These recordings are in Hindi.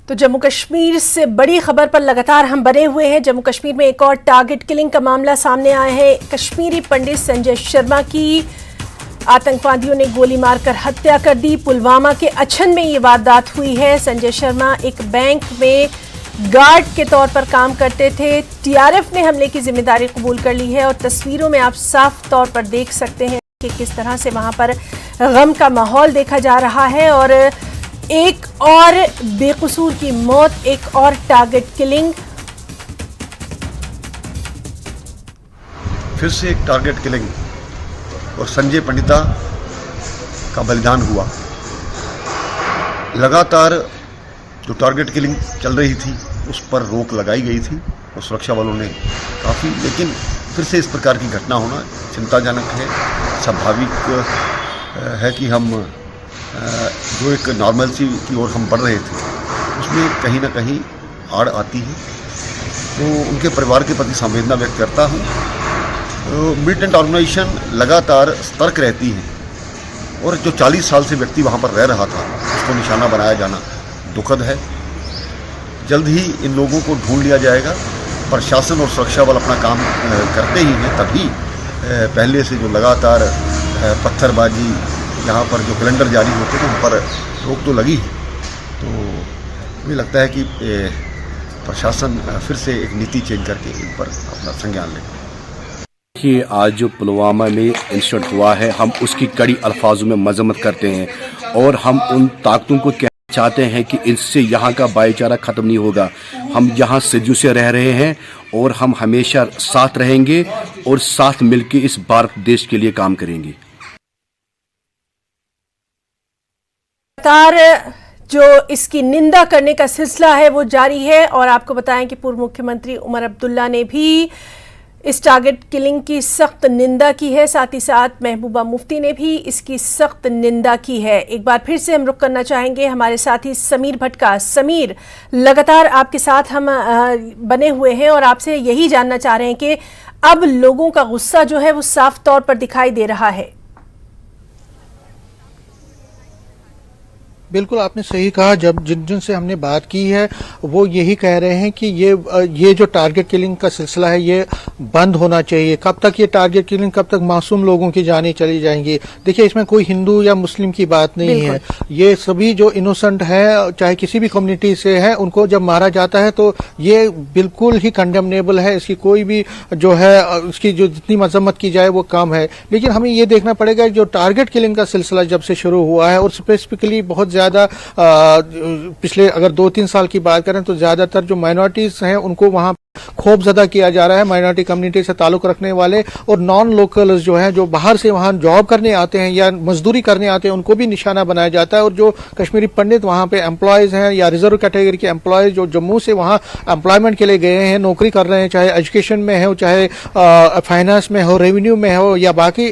तो जम्मू कश्मीर से बड़ी खबर पर लगातार हम बने हुए हैं। जम्मू कश्मीर में एक और टारगेट किलिंग का मामला सामने आया है। कश्मीरी पंडित संजय शर्मा की आतंकवादियों ने गोली मारकर हत्या कर दी। पुलवामा के अछन में ये वारदात हुई है। संजय शर्मा एक बैंक में गार्ड के तौर पर काम करते थे। टीआरएफ ने हमले की जिम्मेदारी कबूल कर ली है और तस्वीरों में आप साफ तौर पर देख सकते हैं कि किस तरह से वहां पर गम का माहौल देखा जा रहा है। और एक और बेकसूर की मौत, एक और टारगेट किलिंग। फिर से एक टारगेट किलिंग और संजय पंडिता का बलिदान हुआ। लगातार जो टारगेट किलिंग चल रही थी उस पर रोक लगाई गई थी और सुरक्षा बलों ने काफ़ी, लेकिन फिर से इस प्रकार की घटना होना चिंताजनक है। स्वाभाविक है कि हम जो एक नॉर्मलसी की ओर हम बढ़ रहे थे उसमें कहीं ना कहीं आड़ आती है, तो उनके परिवार के प्रति संवेदना व्यक्त करता हूँ। मिलिटेंट ऑर्गेनाइजेशन लगातार सतर्क रहती है और जो 40 साल से व्यक्ति वहाँ पर रह रहा था उसको निशाना बनाया जाना दुखद है। जल्द ही इन लोगों को ढूंढ लिया जाएगा। प्रशासन और सुरक्षा बल अपना काम करते ही हैं, तभी पहले से जो लगातार पत्थरबाजी यहाँ पर जो कैलेंडर जारी होते थे उन पर रोक तो लगी है। तो मुझे लगता है कि प्रशासन फिर से एक नीति चेंज करके इन पर अपना संज्ञान ले। कि आज जो पुलवामा में इंसिडेंट हुआ है, हम उसकी कड़ी अल्फाजों में मजम्मत करते हैं और हम उन ताकतों को कहना चाहते हैं कि इससे यहाँ का भाईचारा खत्म नहीं होगा। हम यहाँ सदियों से रह रहे हैं और हम हमेशा साथ रहेंगे और साथ मिलकर इस भारत देश के लिए काम करेंगे। लगातार जो इसकी निंदा करने का सिलसिला है वो जारी है। और आपको बताएं कि पूर्व मुख्यमंत्री उमर अब्दुल्ला ने भी इस टारगेट किलिंग की सख्त निंदा की है। साथ ही साथ महबूबा मुफ्ती ने भी इसकी सख्त निंदा की है। एक बार फिर से हम रुख करना चाहेंगे हमारे साथी समीर भट्ट का। समीर, लगातार आपके साथ हम बने हुए हैं और आपसे यही जानना चाह रहे हैं कि अब लोगों का गुस्सा जो है वो साफ तौर पर दिखाई दे रहा है। बिल्कुल, आपने सही कहा। जब जिनसे हमने बात की है वो यही कह रहे हैं कि ये जो टारगेट किलिंग का सिलसिला है ये बंद होना चाहिए। कब तक ये टारगेट किलिंग, कब तक मासूम लोगों की जानें चली जाएंगी? देखिए, इसमें कोई हिंदू या मुस्लिम की बात नहीं है। ये सभी जो इनोसेंट है, चाहे किसी भी कम्युनिटी से है, उनको जब मारा जाता है तो ये बिल्कुल ही कंडेमनेबल है। इसकी कोई भी जो है उसकी जो जितनी मजम्मत की जाए वो कम है। लेकिन हमें ये देखना पड़ेगा जो टारगेट किलिंग का सिलसिला जब से शुरू हुआ है और स्पेसिफिकली बहुत ज्यादा पिछले अगर 2-3 साल की बात करें तो ज्यादातर जो माइनॉरिटीज हैं उनको वहां खौफजदा किया जा रहा है। माइनॉरिटी कम्युनिटी से ताल्लुक रखने वाले और नॉन लोकल्स जो हैं, जो बाहर से वहां जॉब करने आते हैं या मजदूरी करने आते हैं, उनको भी निशाना बनाया जाता है। और जो कश्मीरी पंडित वहां पे एम्प्लॉयज हैं या रिजर्व कैटेगरी के एम्प्लॉयज जो जम्मू से वहां एम्प्लॉयमेंट के लिए गए हैं, नौकरी कर रहे हैं, चाहे एजुकेशन में हो, चाहे फाइनेंस में हो, रेवेन्यू में हो या बाकी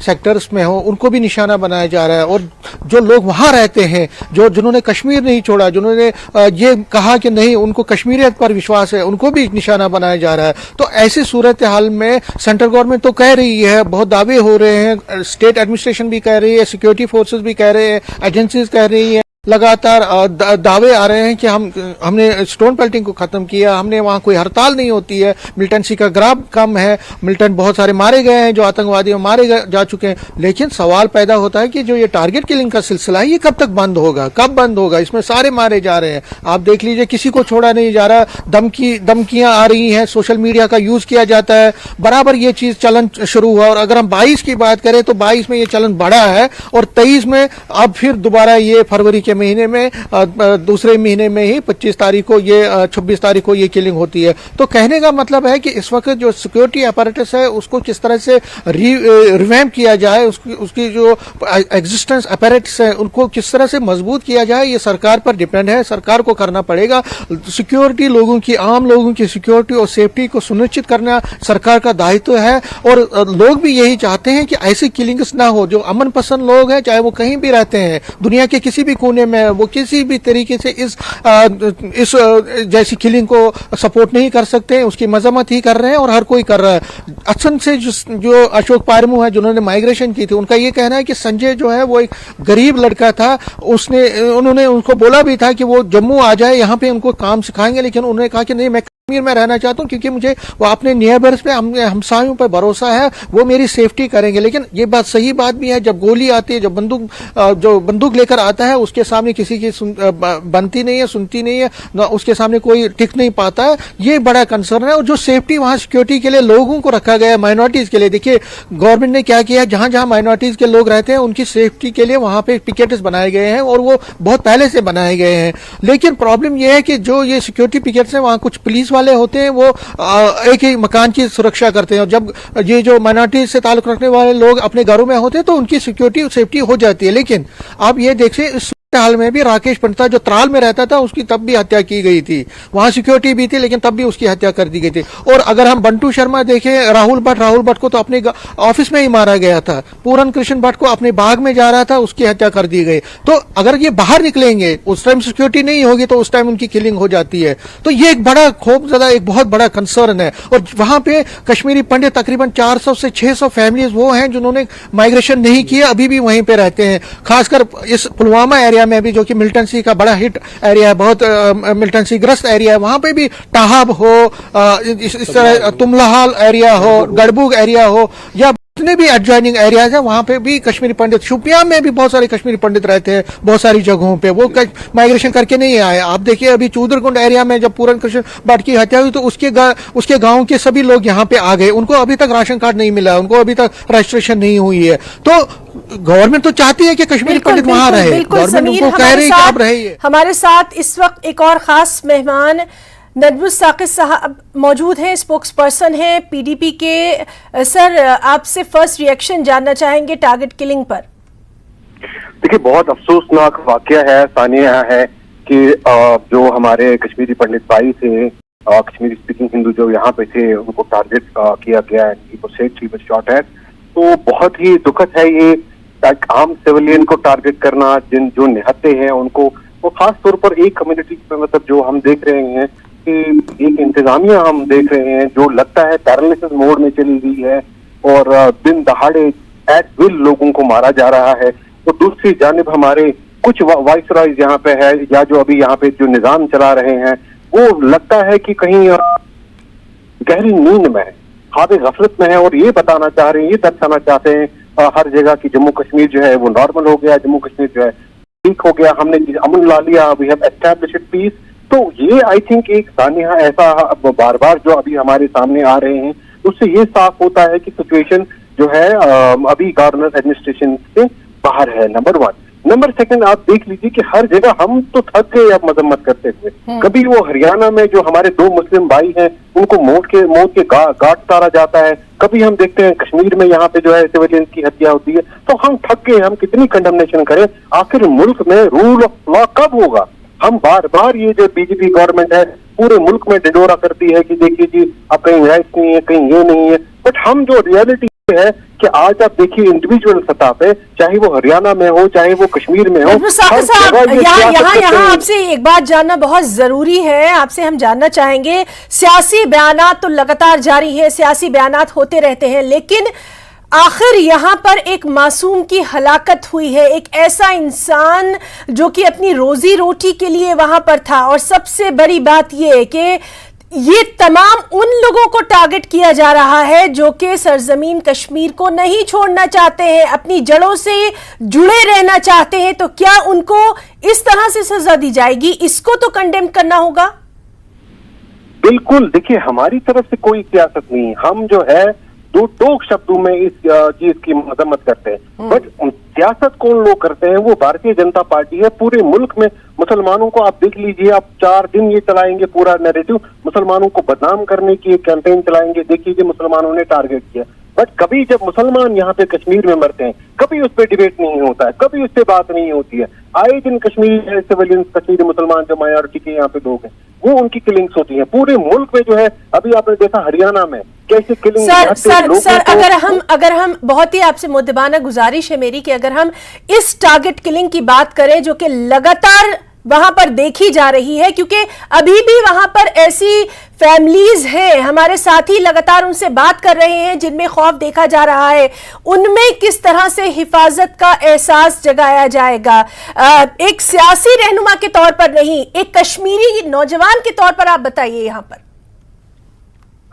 सेक्टर्स में हो, उनको भी निशाना बनाया जा रहा है। और जो लोग वहां रहते हैं, जिन्होंने कश्मीर नहीं छोड़ा, जिन्होंने ये कहा कि नहीं उनको कश्मीरियत पर विश्वास है, उनको भी निशाना बनाया जा रहा है। तो ऐसी सूरत हाल में सेंट्रल गवर्नमेंट तो कह रही है, बहुत दावे हो रहे हैं, स्टेट एडमिनिस्ट्रेशन भी कह रही है, सिक्योरिटी फोर्सेस भी कह रहे हैं, एजेंसीज कह रही है, लगातार दावे आ रहे हैं कि हमने स्टोन पेल्टिंग को खत्म किया, हमने वहां कोई हड़ताल नहीं होती है, मिलिटेंसी का ग्राफ कम है, मिलिटेंट बहुत सारे मारे गए हैं, जो आतंकवादी मारे जा चुके हैं। लेकिन सवाल पैदा होता है कि जो ये टारगेट किलिंग का सिलसिला है ये कब तक बंद होगा, कब बंद होगा? इसमें सारे मारे जा रहे हैं। आप देख लीजिए, किसी को छोड़ा नहीं जा रहा, धमकियां आ रही हैं, सोशल मीडिया का यूज किया जाता है, बराबर ये चीज चलन शुरू हुआ। और अगर हम 22 की बात करें तो 22 में ये चलन बढ़ा है और 23 में अब फिर दोबारा ये फरवरी के महीने में दूसरे महीने में ही 26 तारीख को 26 तारीख को ये किलिंग होती है। तो कहने का मतलब है कि इस वक्त जो सिक्योरिटी अपैरेटस है उसको किस तरह से रिवैम्प किया जाए, उसकी जो एग्जिस्टेंस अपैरेटस है उनको किस तरह से मजबूत किया जाए, ये सरकार पर डिपेंड है। सरकार को करना पड़ेगा। सिक्योरिटी, लोगों की, आम लोगों की सिक्योरिटी और सेफ्टी को सुनिश्चित करना सरकार का दायित्व है। और लोग भी यही चाहते हैं कि ऐसी किलिंग्स ना हो। जो अमन पसंद लोग हैं, चाहे वो कहीं भी रहते हैं, दुनिया के किसी भी कोने मुस्लिम है, वो किसी भी तरीके से इस जैसी किलिंग को सपोर्ट नहीं कर सकते, उसकी मजम्मत ही कर रहे हैं और हर कोई कर रहा है। असल से जो अशोक पारमू है जिन्होंने माइग्रेशन की थी, उनका ये कहना है कि संजय जो है वो एक गरीब लड़का था, उन्होंने उनको बोला भी था कि वो जम्मू आ जाए, यहाँ पे उनको काम सिखाएंगे, लेकिन उन्होंने कहा कि नहीं, मैं कश्मीर में रहना चाहता हूं क्योंकि मुझे वो अपने नेबर्स पे, हमसायों पर भरोसा है, वो मेरी सेफ्टी करेंगे। लेकिन ये बात सही बात भी है, जब गोली आती है, जब बंदूक लेकर आता है, उसके सामने किसी की बनती नहीं है, सुनती नहीं है, ना उसके सामने कोई टिक नहीं पाता है। ये बड़ा कंसर्न है। और जो सेफ्टी वहां सिक्योरिटी के लिए लोगों को रखा गया है, माइनॉरिटीज के लिए, देखिए गवर्नमेंट ने क्या किया है, जहां जहां माइनॉरिटीज के लोग रहते हैं उनकी सेफ्टी के लिए वहां पे पिकेट्स बनाए गए हैं और वो बहुत पहले से बनाए गए हैं। लेकिन प्रॉब्लम यह है कि जो ये सिक्योरिटी पिकेट्स हैं, वहां कुछ पुलिस वाले होते हैं, वो एक ही मकान की सुरक्षा करते हैं, और जब ये जो माइनॉरिटी से ताल्लुक रखने वाले लोग अपने घरों में होते हैं तो उनकी सिक्योरिटी सेफ्टी हो जाती है। लेकिन आप ये देखिए, इस हाल में भी राकेश पंडिता जो त्राल में रहता था, उसकी तब भी हत्या की गई थी। वहां सिक्योरिटी भी थी, लेकिन तब भी उसकी हत्या कर दी गई थी। और अगर हम बंटू शर्मा देखें, राहुल भट्ट को तो अपने ऑफिस में ही मारा गया था। पूरन कृष्ण भट्ट को अपने बाग में जा रहा था, उसकी हत्या कर दी गई। तो अगर ये बाहर निकलेंगे, उस टाइम सिक्योरिटी नहीं होगी, तो उस टाइम उनकी किलिंग हो जाती है। तो ये एक बड़ा खौफजदा, एक बहुत बड़ा कंसर्न है। और वहां पे कश्मीरी पंडित तकरीबन 400 से 600 फैमिलीज वो हैं जिन्होंने माइग्रेशन नहीं किया, अभी भी वहीं पे रहते हैं। खासकर इस पुलवामा एरिया में भी, जो कि मिल्टन सी का बड़ा हिट एरिया है, बहुत मिल्टन सी ग्रस्त एरिया है, वहां पे भी टाहब हो, इस तरह तुमलहाल एरिया हो, गड़बुग एरिया हो, या जितने भी एडजॉइनिंग एरियाज हैं, वहां पे भी कश्मीरी पंडित, शुपियां में भी बहुत सारे कश्मीरी पंडित रहते हैं, बहुत सारी जगहों पे वो माइग्रेशन करके नहीं आए। आप देखिए, अभी चूदरकुंड एरिया में जब पूरन कृष्ण भट्ट की हत्या हुई, तो उसके गांव के सभी लोग यहाँ पे आ गए, उनको अभी तक राशन कार्ड नहीं मिला, उनको अभी तक रजिस्ट्रेशन नहीं हुई है। तो गवर्नमेंट तो चाहती है कि कश्मीरी पंडित वहां रहे, गवर्नमेंट उनको कह रही है कि आप रहिए। हमारे साथ इस वक्त एक और खास मेहमान नदमुस साकिब साहब मौजूद हैं, स्पोक्स पर्सन हैं पीडीपी के। सर, आपसे फर्स्ट रिएक्शन जानना चाहेंगे टारगेट किलिंग पर। देखिए, बहुत अफसोसनाक वाकया है, सानिया है कि जो हमारे कश्मीरी पंडित भाई थे, कश्मीरी स्पीकिंग हिंदू जो यहाँ पे थे, उनको टारगेट किया गया है, शॉट है। तो बहुत ही दुखद है ये, आम सिविलियन को टारगेट करना, जो निहत्ते हैं उनको, वो खास तौर पर एक कम्युनिटी पे, मतलब जो हम देख रहे हैं कि एक इंतजामिया हम देख रहे हैं जो लगता है पैरालिसिस मोड में चली गई है और दिन दहाड़े एट विल लोगों को मारा जा रहा है। तो दूसरी जानिब हमारे कुछ वाइसरॉयज यहाँ पे है, या जो अभी यहाँ पे जो निजाम चला रहे हैं, वो लगता है कि कहीं गहरी नींद में है, ख्वाब गफलत में है, और ये बताना चाह रहे हैं, ये दर्शाना चाहते हैं हर जगह की जम्मू कश्मीर जो है वो नॉर्मल हो गया, जम्मू कश्मीर जो है ठीक हो गया, हमने अमन ला लिया, वी हैव एस्टैब्लिश्ड पीस। तो ये आई थिंक एक सानिया ऐसा बार बार जो अभी हमारे सामने आ रहे हैं, उससे ये साफ होता है कि सिचुएशन जो है अभी गवर्नर एडमिनिस्ट्रेशन से बाहर है, नंबर वन। नंबर सेकंड, आप देख लीजिए कि हर जगह हम तो थक गए अब मजम्मत करते हुए। कभी वो हरियाणा में जो हमारे 2 मुस्लिम भाई हैं उनको मौत के घाट उतारा जाता है, कभी हम देखते हैं कश्मीर में यहाँ पे जो है सिविलियंस की हत्या होती है। तो हम थक गए, हम कितनी कंडमनेशन करें, आखिर मुल्क में रूल ऑफ लॉ कब होगा? हम बार बार ये जो बीजेपी गवर्नमेंट है पूरे मुल्क में ढिढोरा करती है कि देखिए जी अब कहीं राइट्स नहीं है, कहीं ये नहीं है, बट हम जो रियलिटी है कि आज आप देखिए इंडिविजुअल सतह पे, चाहे वो हरियाणा में हो, चाहे वो कश्मीर में हो, यहाँ आपसे एक बात जानना बहुत जरूरी है। आपसे हम जानना चाहेंगे, सियासी बयानात तो लगातार जारी है, सियासी बयानात होते रहते हैं, लेकिन आखिर यहाँ पर एक मासूम की हलाकत हुई है, एक ऐसा इंसान जो कि अपनी रोजी रोटी के लिए वहां पर था, और सबसे बड़ी बात यह है कि ये तमाम उन लोगों को टारगेट किया जा रहा है जो कि सरजमीन कश्मीर को नहीं छोड़ना चाहते हैं, अपनी जड़ों से जुड़े रहना चाहते हैं। तो क्या उनको इस तरह से सजा दी जाएगी? इसको तो कंडेम करना होगा। बिल्कुल, देखिए हमारी तरफ से कोई सियासत नहीं, हम जो है दो शब्दों में इस चीज की मजम्मत करते हैं, बट सियासत कौन लोग करते हैं? वो भारतीय जनता पार्टी है। पूरे मुल्क में मुसलमानों को आप देख लीजिए, आप 4 दिन ये चलाएंगे पूरा नैरेटिव, मुसलमानों को बदनाम करने की एक कैंपेन चलाएंगे, देखिए जो मुसलमानों ने टारगेट किया। बट कभी जब मुसलमान यहाँ पे कश्मीर में मरते हैं, कभी उस पर डिबेट नहीं होता है, कभी उससे बात नहीं होती है। आए दिन कश्मीरी सिविलियंस, कश्मीरी मुसलमान जो माइनॉरिटी के यहाँ पे लोग हैं, वो उनकी किलिंग्स होती हैं। पूरे मुल्क में जो है, अभी आपने देखा हरियाणा में कैसे किलिंग। सर अगर हम बहुत ही आपसे मुद्दबाना गुजारिश है मेरी कि अगर हम इस टारगेट किलिंग की बात करें जो कि लगातार वहां पर देखी जा रही है, क्योंकि अभी भी वहां पर ऐसी फैमिलीज हैं, हमारे साथी लगातार उनसे बात कर रहे हैं जिनमें खौफ देखा जा रहा है, उनमें किस तरह से हिफाजत का एहसास जगाया जाएगा? एक सियासी रहनुमा के तौर पर नहीं, एक कश्मीरी नौजवान के तौर पर आप बताइए। यहाँ पर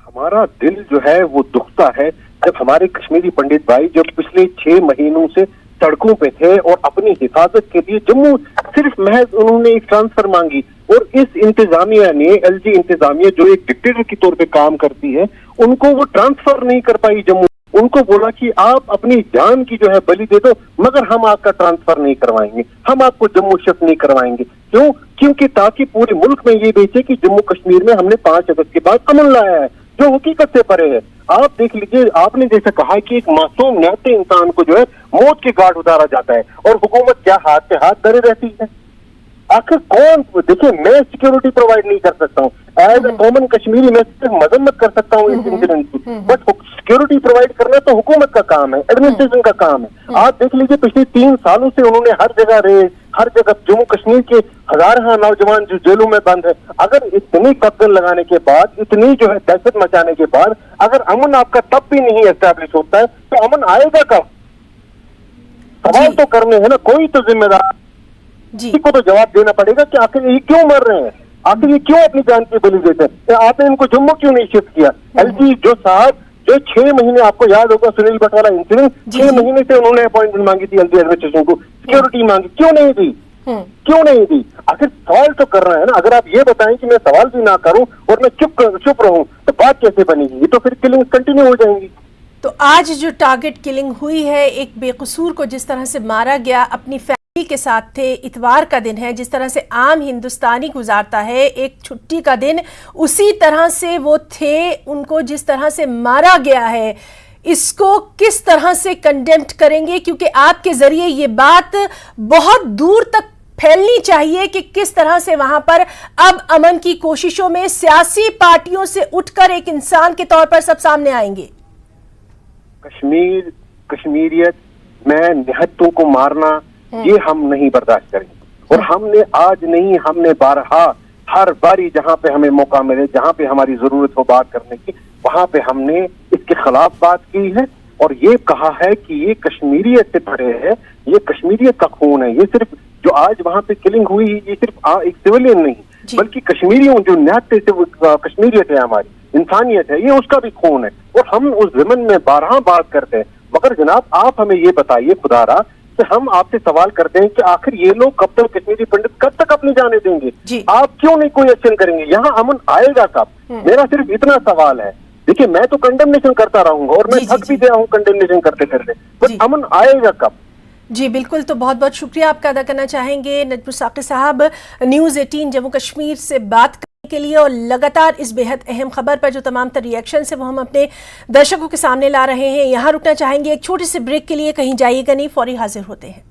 हमारा दिल जो है वो दुखता है जब हमारे कश्मीरी पंडित भाई जो पिछले 6 महीनों से सड़कों पे थे और अपनी हिफाजत के लिए जम्मू सिर्फ महज उन्होंने एक ट्रांसफर मांगी, और इस इंतजामिया ने, एलजी इंतजामिया जो एक डिक्टेटर के तौर पे काम करती है, उनको वो ट्रांसफर नहीं कर पाई जम्मू। उनको बोला कि आप अपनी जान की जो है बलि दे दो, मगर हम आपका ट्रांसफर नहीं करवाएंगे, हम आपको जम्मू शिफ्ट नहीं करवाएंगे। क्यों? क्योंकि ताकि पूरे मुल्क में ये बेचे कि जम्मू कश्मीर में हमने 5 अगस्त के बाद अमन लाया है, जो हकीकत से परे है। आप देख लीजिए, आपने जैसे कहा कि एक मासूम न्याते इंसान को जो है मौत के घाट उतारा जाता है, और हुकूमत क्या हाथ पे हाथ धरे रहती है? आखिर कौन? देखिए, मैं सिक्योरिटी प्रोवाइड नहीं कर सकता हूँ एज ए कॉमन कश्मीरी, मैं सिर्फ मजम्मत कर सकता हूँ इस इंसिडेंट की, बट सिक्योरिटी प्रोवाइड करना तो हुकूमत का काम है, एडमिनिस्ट्रेशन का काम है। आप देख लीजिए, पिछले 3 सालों से उन्होंने हर जगह रेड, हर जगह जम्मू कश्मीर के हजारों नौजवान जो जेलों में बंद है। अगर इतनी कब्जन लगाने के बाद, इतनी जो है दहशत मचाने के बाद, अगर अमन आपका तब भी नहीं एस्टैब्लिश होता है, तो अमन आएगा कब? सवाल तो करने हैं ना, कोई तो जिम्मेदार जी को तो जवाब देना पड़ेगा कि आखिर ये क्यों मर रहे हैं, आखिर ये क्यों अपनी जान की बलि देते हैं? आपने इनको जम्मू क्यों नहीं शिफ्ट किया? एलजी जो साहब जो 6 महीने, आपको याद होगा सुनील भट्ट वाला इंसिडेंट, 6 महीने से उन्होंने अपॉइंटमेंट मांगी थी एलजी एडमिनिस्ट्रेशन को, सिक्योरिटी मांगी, क्यों नहीं दी? क्यों नहीं दी? आखिर सवाल तो कर रहे हैं ना। अगर आप ये बताएं कि मैं सवाल भी ना करूं और मैं चुप रहूं, तो बात कैसे बनेगी? ये तो फिर किलिंग कंटिन्यू हो जाएंगी। तो आज जो टारगेट किलिंग हुई है, एक बेकसूर को जिस तरह से मारा गया, अपनी फैमिली के साथ थे, इतवार का दिन है, जिस तरह से आम हिंदुस्तानी गुजारता है एक छुट्टी का दिन, उसी तरह से वो थे, उनको जिस तरह से मारा गया है, इसको किस तरह से कंडेम्ड करेंगे? क्योंकि आपके जरिए ये बात बहुत दूर तक फैलनी चाहिए कि किस तरह से वहां पर अब अमन की कोशिशों में सियासी पार्टियों से उठकर एक इंसान के तौर पर सब सामने आएंगे। कश्मीरियत में निहत्तों को मारना, ये हम नहीं बर्दाश्त करेंगे। और हमने आज नहीं, हमने बारहा, हर बारी जहां पे हमें मौका मिले, जहां पे हमारी जरूरत हो बात करने की, वहां पे हमने इसके खिलाफ बात की है और ये कहा है कि ये कश्मीरियत से परे है, ये कश्मीरियत का खून है। ये सिर्फ जो आज वहां पे किलिंग हुई, ये सिर्फ एक सिविलियन नहीं, बल्कि कश्मीरियों जो न्याते से कश्मीरियत है, हमारी इंसानियत है, ये उसका भी खून है। और हम उस ज़मीन में 12 बात करते हैं। मगर जनाब, आप हमें ये बताइए खुदारा कि हम आपसे सवाल करते हैं कि आखिर ये लोग कब तक, कश्मीरी पंडित कब तक अपनी जाने देंगे? आप क्यों नहीं कोई एक्शन करेंगे? यहाँ अमन आएगा कब? मेरा सिर्फ इतना सवाल है। देखिए, मैं तो कंडेमनेशन करता रहूंगा और मैं थक भी गया हूँ कंडेमनेशन करते करते, पर अमन आएगा कब? जी बिल्कुल, तो बहुत बहुत शुक्रिया आपका अदा करना चाहेंगे नजमुल साक़ी साहब, न्यूज़ 18 जम्मू कश्मीर से बात करने के लिए, और लगातार इस बेहद अहम खबर पर जो तमाम तर रिएक्शन है वो हम अपने दर्शकों के सामने ला रहे हैं। यहाँ रुकना चाहेंगे एक छोटे से ब्रेक के लिए, कहीं जाइएगा नहीं, फौरी हाजिर होते हैं।